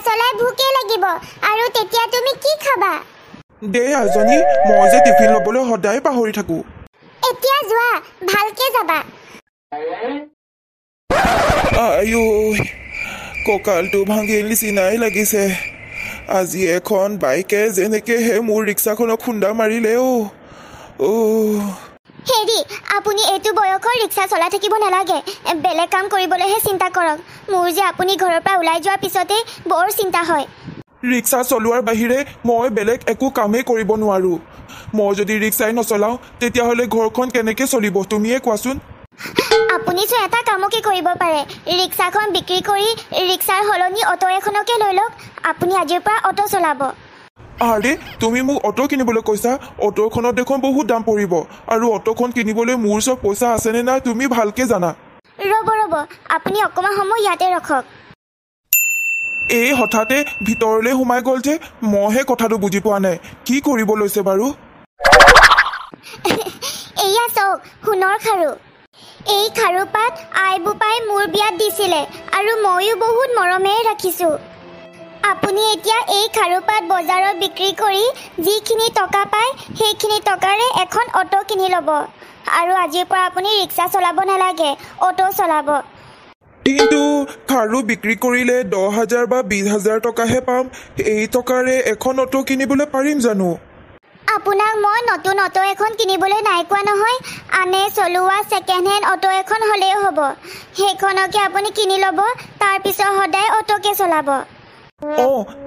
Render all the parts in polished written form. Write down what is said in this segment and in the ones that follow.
চলাই ভুকে লাগিব আৰু তেতিয়া তুমি কি খাবা দে আজনী মই যে টিফিন লবলৈ সদায় পাহৰি থাকো এতিয়া যোৱা ভালকে যাবা আয়ো কঁকালটো ভাঙিল নিচিনাই লাগিছে আজি এখন বাইকে যেনেকে হে মোৰ ৰিক্সাখনক খুন্দা মাৰিলে হেৰি আপুনি এইটো বয়সৰ ৰিক্সা চলাই থাকিব নালাগে বেলেগ কাম কৰিবলৈহে চিন্তা কৰক মোৰ যে আপুনি ঘৰৰ পৰা ওলাই যোৱাৰ পিছতেই বৰ চিন্তা হয় ৰিক্সা চলোৱাৰ বাহিৰে মই বেলেগ একো কামেই কৰিব নোৱাৰো মই যদি ৰিক্সাই নচলাওঁ তেতিয়াহ'লে ঘৰখন কেনেকৈ চলিব তুমিয়ে কোৱাচোন আপুনি চোন এটা কামকে কৰিব পাৰে ৰিক্সাখন বিক্ৰী কৰি ৰিক্সাৰ সলনি অটো এখনকে লৈ লওক আপুনি আজিৰ পৰা অটো চলাব আৰে তুমি মোক অটো কিনিবলৈ কৈছা অটোখনত দেখোন বহুত দাম পৰিব আৰু অটোখন কিনিবলৈ মোৰ চব পইচা আছেনে নাই তুমি ভালকে জানা ৰ'ব আপুনি অকণমান সময় ইয়াতে ৰখক এই হঠাতে ভিতৰলৈ সোমাই গ'ল যে মইহে কথাটো বুজি পোৱা নাই কি কৰিব লৈছে বাৰু এয়া চাওক সোণৰ খাৰু এই খাৰুপাত আই বোপাই মোৰ বিয়াত দিছিলে আৰু ময়ো বহুত মৰমেৰে ৰাখিছোঁ আপুনি এতিয়া এই খাৰুপাত বজাৰত বিক্ৰী কৰি যিখিনি টকা পায় সেইখিনি টকাৰে এখন অটো কিনি ল'ব আৰু আজিৰ পৰা আপুনি ৰিক্সা চলাব নালাগে অটো চলাব কিন্তু খাৰু বিক্ৰী কৰিলে 10,000 বা 20,000 টকাহে পাম এই টকাৰে এখন অটো কিনিবলৈ পাৰিম জানো আপোনাক মই নতুন অটো এখন কিনিবলৈ নাই কোৱা নহয় আনে চলোৱা ছেকেণ্ড হেণ্ড অটো এখন হ'লেই হ'ব সেইখনকে আপুনি কিনি ল'ব তাৰপিছত সদায় অটোকে চলাব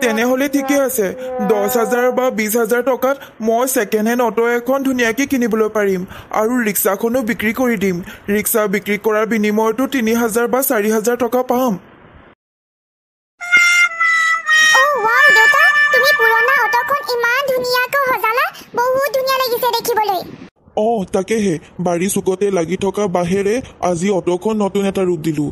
তেনেহ'লে ঠিকে আছে 10,000 বা 20,000 টকাত মই ছেকেণ্ড হেণ্ড অটো এখন ধুনীয়াকৈ কিনিবলৈ পাৰিম আৰু ৰিক্সাখনো বিক্ৰী কৰি দিম ৰিক্সা বিক্ৰী কৰাৰ বিনিময়তো 3,000 বা 4,000 টকা পাম তাকেহে বাৰী চুকতে লাগি থকা বাঁহেৰে আজি অটোখন নতুন এটা ৰূপ দিলো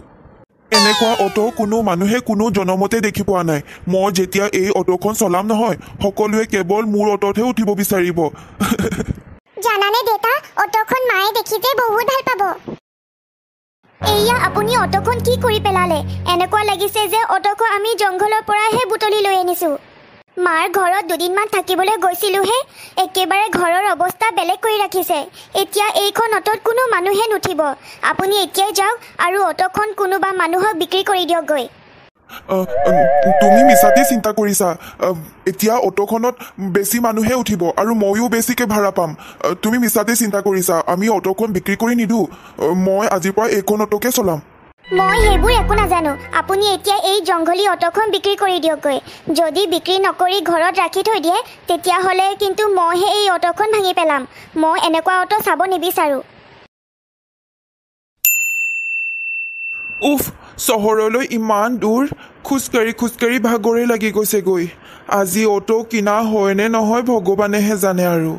এনেকুৱা অটো কোনো মানুহে কোনো জনমতে দেখি পোৱা নাই মই যেতিয়া এই অটোখন চলাম নহয় সকলোৱে কেৱল মোৰ অটোতহে উঠিব বিচাৰিব জানানে দেতা অটোখন মায়ে দেখিতে বহুত ভাল পাব এয়া আপুনি অটোখন কি কৰি পেলালে এনেকুৱা লাগিছে যে অটোখন আমি জংঘলৰ পৰাহে বুটলি লৈ আনিছো মাৰ ঘৰত দুদিনমান থাকিবলৈ গৈছিলোহে একেবাৰে ঘৰৰ অৱস্থা বেলেগ কৰি ৰাখিছে এতিয়া এইখন অটোত কোনো মানুহে নুঠিব আপুনি এতিয়াই যাওক আৰু অটোখন কোনোবা মানুহক বিক্ৰী কৰি দিয়কগৈ তুমি মিছাতে চিন্তা কৰিছা এতিয়া অটোখনত বেছি মানুহে উঠিব আৰু ময়ো বেছিকৈ ভাড়া পাম তুমি মিছাতে চিন্তা কৰিছা আমি অটোখন বিক্ৰী কৰি নিদিওঁ মই আজিৰ পৰা এইখন অটোকে চলাম মই সেইবোৰ একো নাজানো আপুনি এতিয়া এই জংঘলী অটোখন বিক্ৰী কৰি দিয়কগৈ যদি বিক্ৰী নকৰি ঘৰত ৰাখি থৈ দিয়ে তেতিয়াহ'লে কিন্তু মইহে এই অটোখন ভাঙি পেলাম মই এনেকুৱা অটো চাব নিবিচাৰোঁ উফ চহৰলৈ ইমান দূৰ খোজকাঢ়ি ভাগৰে লাগি গৈছেগৈ আজি অটো কিনা হয়নে নহয় ভগৱানেহে জানে আৰু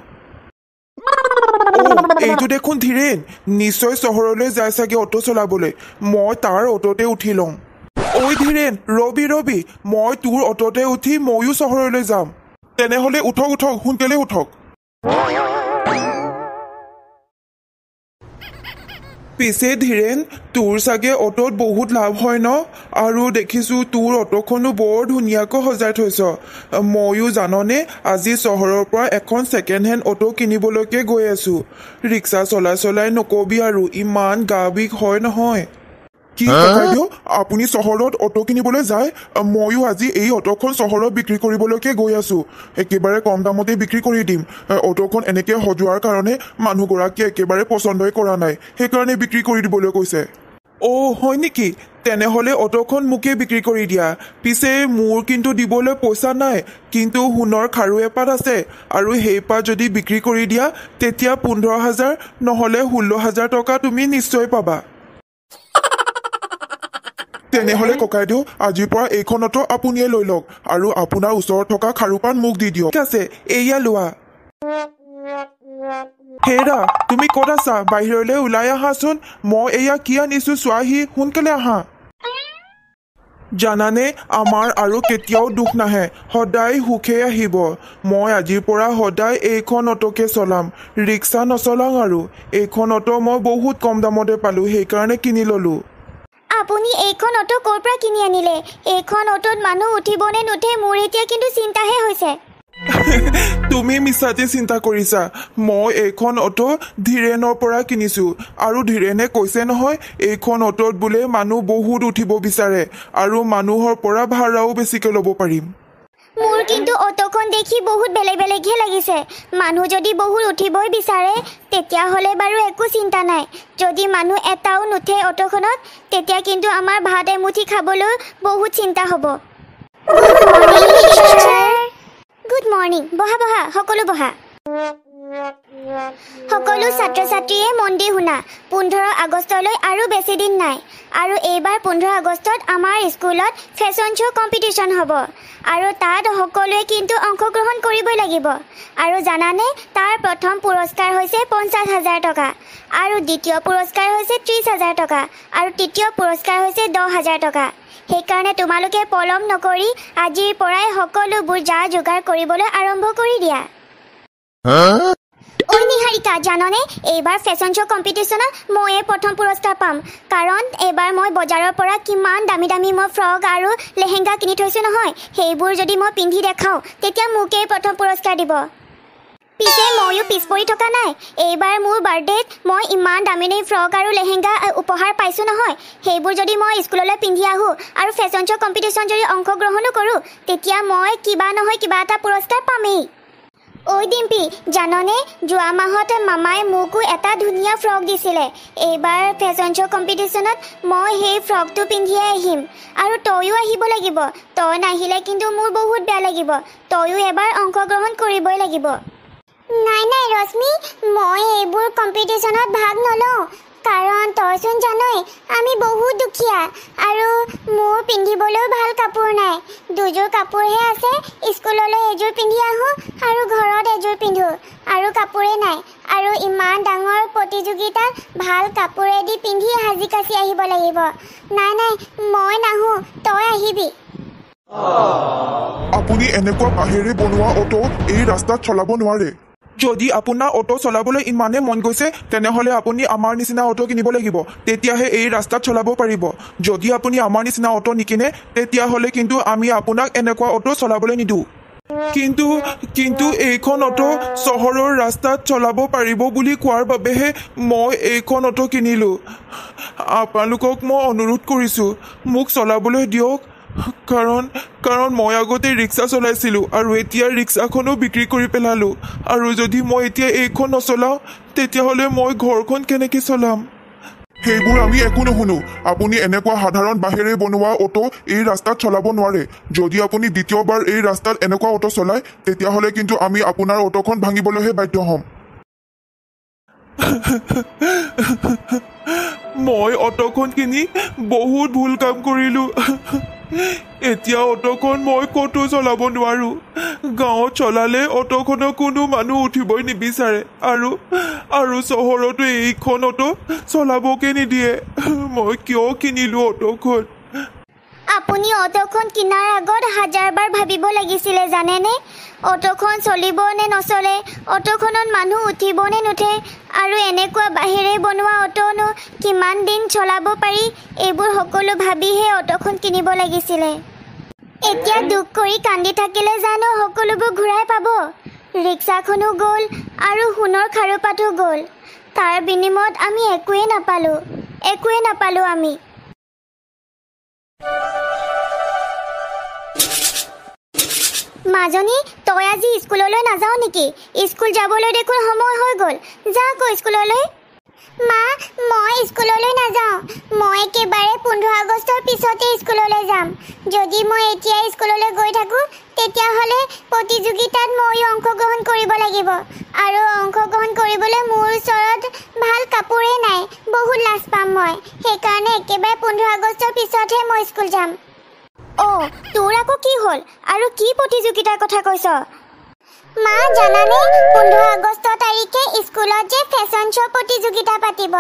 এইটো দেখোন ধীৰেন নিশ্চয় চহৰলৈ যায় চাগে অটো চলাবলৈ মই তাৰ অটোতে উঠি লওঁ ঐ ধীৰেন ৰবি মই তোৰ অটোতে উঠি ময়ো চহৰলৈ যাম তেনেহ'লে উঠক সোনকালে উঠক পিছে ধীৰেন তোৰ চাগে অটোত বহুত লাভ হয় ন আৰু দেখিছোঁ তোৰ অটোখনো বৰ ধুনীয়াকৈ সজাই থৈছ ময়ো জাননে আজি চহৰৰ পৰা এখন ছেকেণ্ড হেণ্ড অটো কিনিবলৈকে গৈ আছোঁ ৰিক্সা চলাই নকবি আৰু ইমান গা বিষ হয় নহয় কি ককাইদেউ আপুনি চহৰত অটো কিনিবলৈ যায় ময়ো আজি এই অটোখন চহৰত বিক্ৰী কৰিবলৈকে গৈ আছোঁ একেবাৰে কম দামতে বিক্ৰী কৰি দিম অটোখন এনেকৈ সজোৱাৰ কাৰণে মানুহগৰাকীয়ে একেবাৰে পচন্দই কৰা নাই সেইকাৰণে বিক্ৰী কৰি দিবলৈ কৈছে হয় নেকি তেনেহ'লে অটোখন মোকে বিক্ৰী কৰি দিয়া পিছে মোৰ কিন্তু দিবলৈ পইচা নাই কিন্তু সোণৰ খাৰু এপাত আছে আৰু সেইপাত যদি বিক্ৰী কৰি দিয়া তেতিয়া 15,000 নহ'লে 16,000 টকা তুমি নিশ্চয় পাবা তেনেহ'লে ককাইদেউ আজিৰ পৰা এইখন অটো আপুনিয়ে লৈ লওক আৰু আপোনাৰ ওচৰত থকা খাৰুপাত মোক দি দিয়ক ঠিক আছে এয়া লোৱা হেৰা তুমি ক'ত আছা বাহিৰলৈ ওলাই আহাচোন মই এয়া কি আনিছোঁ চোৱাহি সোনকালে আহা জানানে আমাৰ আৰু কেতিয়াও দুখ নাহে সদায় সুখে আহিব মই আজিৰ পৰা সদায় এইখন অটোকে চলাম ৰিক্সা নচলাওঁ আৰু এইখন অটো মই বহুত কম দামতে পালোঁ সেইকাৰণে কিনি ল'লোঁ আপুনি এইখন অটো ক'ৰ পৰা কিনি আনিলে? এইখন অটোত মানুহ উঠিব নে নুঠে মোৰ এতিয়া কিন্তু চিন্তাহে হৈছে। তুমি মিছাতে চিন্তা কৰিছা। মই এইখন অটো ধীৰেণৰ পৰা কিনিছো আৰু ধীৰেণে কৈছে নহয় এইখন অটোত বোলে মানুহ বহুত উঠিব বিচাৰে আৰু মানুহৰ পৰা ভাড়াও বেছিকৈ ল'ব পাৰিম। মোৰ কিন্তু অটোখন দেখি বহুত বেলেগ বেলেগহে লাগিছে। মানুহ যদি বহুত উঠিবই বিচাৰে তেতিয়াহ'লে বাৰু একো চিন্তা নাই। যদি মানুহ এটাও নুঠে অটোখনত তেতিয়া কিন্তু আমাৰ ভাত এমুঠি খাবলৈ বহুত চিন্তা হ'ব। Good morning. বহা বহা, সকলো বহা। সকলো ছাত্ৰ ছাত্ৰীয়ে মন দি শুনা, 15 আগষ্টলৈ আৰু বেছি দিন নাই। আৰু এইবাৰ 15 আগষ্টত আমাৰ স্কুলত ফেশ্বন শ্ব' কম্পিটিশ্যন হ'ব আৰু তাত সকলোৱে কিন্তু অংশগ্ৰহণ কৰিবই লাগিব। আৰু জানানে তাৰ প্ৰথম পুৰস্কাৰ হৈছে 50,000 টকা আৰু দ্বিতীয় পুৰস্কাৰ হৈছে 30,000 টকা আৰু তৃতীয় পুৰস্কাৰ হৈছে 10,000 টকা। সেইকাৰণে তোমালোকে পলম নকৰি আজিৰ পৰাই সকলোবোৰ যা যোগাৰ কৰিবলৈ আৰম্ভ কৰি দিয়া। ঐ নিহাৰিকা, জাননে এইবাৰ ফেশ্বন শ্ব' কম্পিটিশ্যনত ময়ে প্ৰথম পুৰস্কাৰ পাম। কাৰণ এইবাৰ মই বজাৰৰ পৰা কিমান দামী দামী মই ফ্ৰক আৰু লেহেংগা কিনি থৈছোঁ নহয়, সেইবোৰ যদি মই পিন্ধি দেখাওঁ তেতিয়া মোকেই প্ৰথম পুৰস্কাৰ দিব। পিছে ময়ো পিছ পৰি থকা নাই। এইবাৰ মোৰ বাৰ্থডেত মই ইমান দামী দামী ফ্ৰক আৰু লেহেংগা উপহাৰ পাইছোঁ নহয়, সেইবোৰ যদি মই স্কুললৈ পিন্ধি আহোঁ আৰু ফেশ্বন শ্ব' কম্পিটিশ্যন যদি অংশগ্ৰহণো কৰোঁ তেতিয়া মই কিবা নহয় কিবা এটা পুৰস্কাৰ পামেই। ঐ ডিম্পি, জাননে যোৱা মাহত মামাই মোকো এটা ধুনীয়া ফ্ৰক দিছিলে। এইবাৰ ফেশ্বন শ্ব' কম্পিটিশ্যনত মই সেই ফ্ৰকটো পিন্ধিয়ে আহিম আৰু তয়ো আহিব লাগিব। তই নাহিলে কিন্তু মোৰ বহুত বেয়া লাগিব। তয়ো এবাৰ অংশগ্ৰহণ কৰিবই লাগিব। নাই নাই ৰশ্মি, মই এইবোৰ কম্পিটিশ্যনত ভাগ নলওঁ। কাৰণ তইচোন জানই আমি বহুত দুখীয়া আৰু মোৰ পিন্ধিবলৈও ভাল কাপোৰ নাই। দুযোৰ কাপোৰহে আছে। স্কুললৈ এযোৰ পিন্ধি আহোঁ আৰু ঘৰত এযোৰ পিন্ধোঁ আৰু কাপোৰে নাই। আৰু ইমান ডাঙৰ প্ৰতিযোগিতাত ভাল কাপোৰেদি পিন্ধি সাজি কাচি আহিব লাগিব। নাই নাই, মই নাহোঁ, তই আহিবি। আপুনি এনেকুৱা বাঁহেৰে বনোৱা অটো এই ৰাস্তাত চলাব নোৱাৰে। যদি আপোনাৰ অটো চলাবলৈ ইমানেই মন গৈছে তেনেহ'লে আপুনি আমাৰ নিচিনা অটো কিনিব লাগিব, তেতিয়াহে এই ৰাস্তাত চলাব পাৰিব। যদি আপুনি আমাৰ নিচিনা অটো নিকিনে তেতিয়াহ'লে কিন্তু আমি আপোনাক এনেকুৱা অটো চলাবলৈ নিদিওঁ। কিন্তু এইখন অটো চহৰৰ ৰাস্তাত চলাব পাৰিব বুলি কোৱাৰ বাবেহে মই এইখন অটো কিনিলোঁ। আপোনালোকক মই অনুৰোধ কৰিছোঁ মোক চলাবলৈ দিয়ক। কাৰণ মই আগতে ৰিক্সা চলাইছিলোঁ আৰু এতিয়া ৰিক্সাখনো বিক্ৰী কৰি পেলালোঁ। আৰু যদি মই এতিয়া এইখন নচলাওঁ তেতিয়াহ'লে মই ঘৰখন কেনেকৈ চলাম? সেইবোৰ আমি একো নুশুনো। আপুনি এনেকুৱা সাধাৰণ বাঁহেৰে বনোৱা অটো এই ৰাস্তাত চলাব নোৱাৰে। যদি আপুনি দ্বিতীয়বাৰ এই ৰাস্তাত এনেকুৱা অটো চলায় তেতিয়াহ'লে কিন্তু আমি আপোনাৰ অটোখন ভাঙিবলৈহে বাধ্য হ'ম। মই অটোখন কিনি বহুত ভুল কাম কৰিলোঁ। এতিয়া অটোখন মই ক'তো চলাব নোৱাৰোঁ। গাঁৱত চলালে অটোখনৰ কোনো মানুহ উঠিবই নিবিচাৰে আৰু চহৰতো এইখন অটো চলাবকে নিদিয়ে। মই কিয় কিনিলোঁ অটোখন? আপুনি অটোখন কিনাৰ আগত 1000বাৰ ভাবিব লাগিছিলে জানেনে? অটোখন চলিব নে নচলে, অটোখনত মানুহ উঠিব নে নুঠে আৰু এনেকুৱা বাঁহেৰে বনোৱা অটোনো কিমান দিন চলাব পাৰি, এইবোৰ সকলো ভাবিহে অটোখন কিনিব লাগিছিলে। এতিয়া দুখ কৰি কান্দি থাকিলে জানো সকলোবোৰ ঘূৰাই পাব? ৰিক্সাখনো গ'ল আৰু সোণৰ খাৰুপাতো গ'ল। তাৰ বিনিময়ত আমি একোৱেই নাপালোঁ আমি। মাজনী, তই আজি স্কুললৈ নাযাওঁ নেকি? স্কুল যাবলৈ দেখোন সময় হৈ গ'ল। যা আকৌ স্কুললৈ। মা, মই স্কুললৈ নাযাওঁ। মই একেবাৰে 15 আগষ্টৰ পিছতে স্কুললৈ যাম। যদি মই এতিয়াই স্কুললৈ গৈ থাকোঁ তেতিয়াহ'লে প্ৰতিযোগিতাত ময়ো অংশগ্ৰহণ কৰিব লাগিব আৰু অংশগ্ৰহণ কৰিবলৈ মোৰ ওচৰত ভাল কাপোৰেই নাই। বহুত লাজ পাম মই। সেইকাৰণে একেবাৰে 15 আগষ্টৰ পিছতহে মই স্কুল যাম। অ', তোৰ আকৌ কি হ'ল আৰু কি প্ৰতিযোগিতাৰ কথা কৈছ? মা, জানানে 15 আগষ্ট তাৰিখে স্কুলত যে ফেশ্বন শ্ব' প্ৰতিযোগিতা পাতিব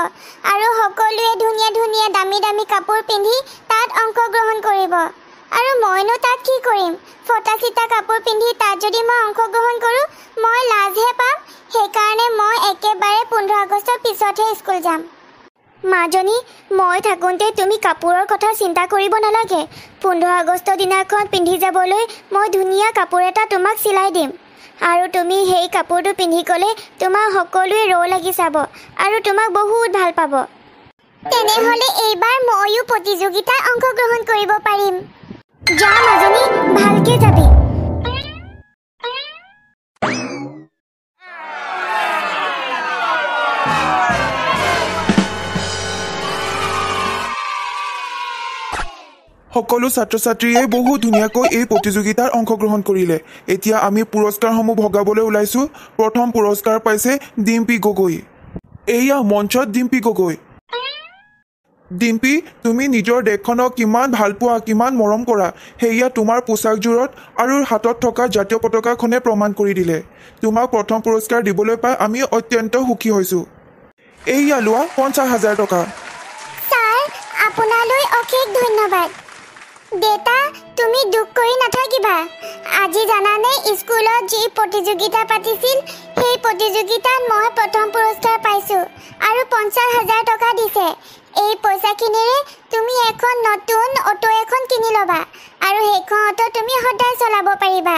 আৰু সকলোৱে ধুনীয়া ধুনীয়া দামী দামী কাপোৰ পিন্ধি তাত অংশগ্ৰহণ কৰিব। আৰু মইনো তাত কি কৰিম? ফটা চিটা কাপোৰ পিন্ধি তাত যদি মই অংশগ্ৰহণ কৰোঁ মই লাজহে পাম। সেইকাৰণে মই একেবাৰে 15 আগষ্টৰ পিছতহে স্কুল যাম। মাজনী মই থাকোঁতে তুমি কাপোৰৰ কথা চিন্তা কৰিব নালাগে 15 আগষ্টৰ দিনাখন পিন্ধি যাবলৈ মই ধুনীয়া কাপোৰ এটা তোমাক চিলাই দিম আৰু তুমি সেই কাপোৰটো পিন্ধি গ'লে তোমাক সকলোৱে ৰৌ লাগি চাব আৰু তোমাক বহুত ভাল পাব তেনেহ'লে এইবাৰ ময়ো প্ৰতিযোগিতাত অংশগ্ৰহণ কৰিব পাৰিম যা মাজনী ভালকে যাবি সকলো ছাত্ৰ ছাত্ৰীয়ে বহুত ধুনীয়াকৈ এই প্ৰতিযোগিতাত অংশগ্ৰহণ কৰিলে এতিয়া আমি পুৰস্কাৰসমূহ ভগাবলৈ ওলাইছোঁ প্ৰথম পুৰস্কাৰ পাইছে ডিম্পী গগৈ এয়া মঞ্চত ডিম্পী গগৈ ডিম্পী তুমি নিজৰ দেশখনক কিমান ভাল পোৱা কিমান মৰম কৰা সেয়া তোমাৰ পোছাকযোৰত আৰু হাতত থকা জাতীয় পতাকাখনে প্ৰমাণ কৰি দিলে তোমাক প্ৰথম পুৰস্কাৰ দিবলৈ পাই আমি অত্যন্ত সুখী হৈছোঁ এয়া লোৱা 50,000 টকা ছাৰ আপোনালৈ অশেষ ধন্যবাদ দেতা তুমি দুখ কৰি নাথাকিবা আজি জানানে স্কুলত যি প্ৰতিযোগিতা পাতিছিল সেই প্ৰতিযোগিতাত মই প্ৰথম পুৰস্কাৰ পাইছোঁ আৰু 50,000 টকা দিছে এই পইচাখিনিৰে তুমি এখন নতুন অটো এখন কিনি ল'বা আৰু সেইখন অটো তুমি সদায় চলাব পাৰিবা